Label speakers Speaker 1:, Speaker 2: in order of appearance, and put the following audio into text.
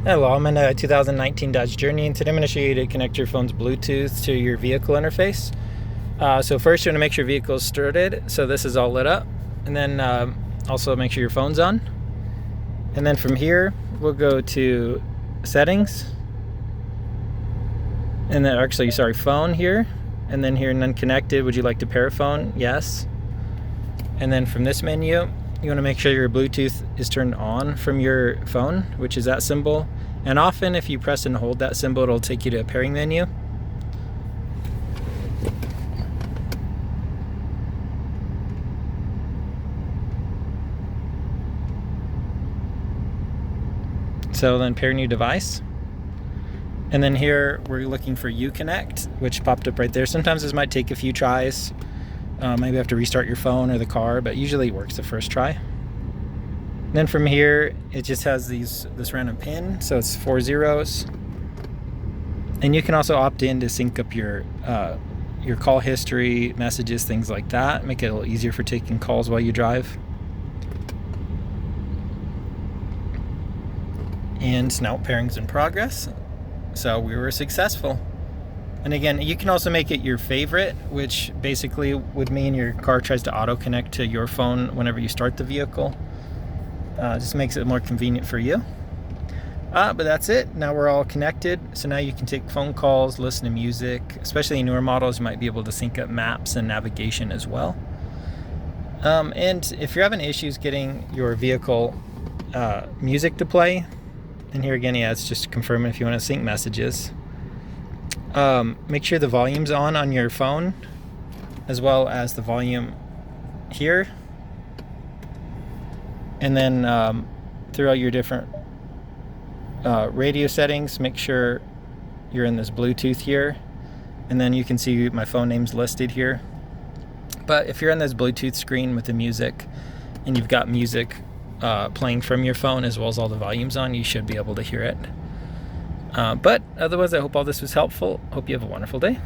Speaker 1: Hello, I'm in a 2019 Dodge Journey, and today I'm going to show you to connect your phone's Bluetooth to your vehicle interface. So first, you want to make sure your vehicle is started, so this is all lit up, and then also make sure your phone's on. And then from here, we'll go to Settings, and then Phone here, and then here, None Connected. Would you like to pair a phone? Yes. And then from this menu, you want to make sure your Bluetooth is turned on from your phone, which is that symbol. And often if you press and hold that symbol, it'll take you to a pairing menu. So then pair new device. And then here we're looking for reconnect, which popped up right there. Sometimes this might take a few tries. Maybe you have to restart your phone or the car, but usually it works the first try. Then from here, it just has this random pin, so it's 4 zeros. And you can also opt in to sync up your call history, messages, things like that. Make it a little easier for taking calls while you drive. And now pairing's in progress. So we were successful. And again, you can also make it your favorite, which basically would mean your car tries to auto connect to your phone whenever you start the vehicle. Just makes it more convenient for you. But that's it. Now we're all connected. So now you can take phone calls, listen to music. Especially in newer models, you might be able to sync up maps and navigation as well. And if you're having issues getting your vehicle music to play, and here again, yeah, it's just confirming if you want to sync messages. Make sure the volume's on your phone, as well as the volume here. And then through all your different radio settings, make sure you're in this Bluetooth here. And then you can see my phone name's listed here. But if you're on this Bluetooth screen with the music, and you've got music playing from your phone as well as all the volumes on, you should be able to hear it. But otherwise, I hope all this was helpful. Hope you have a wonderful day.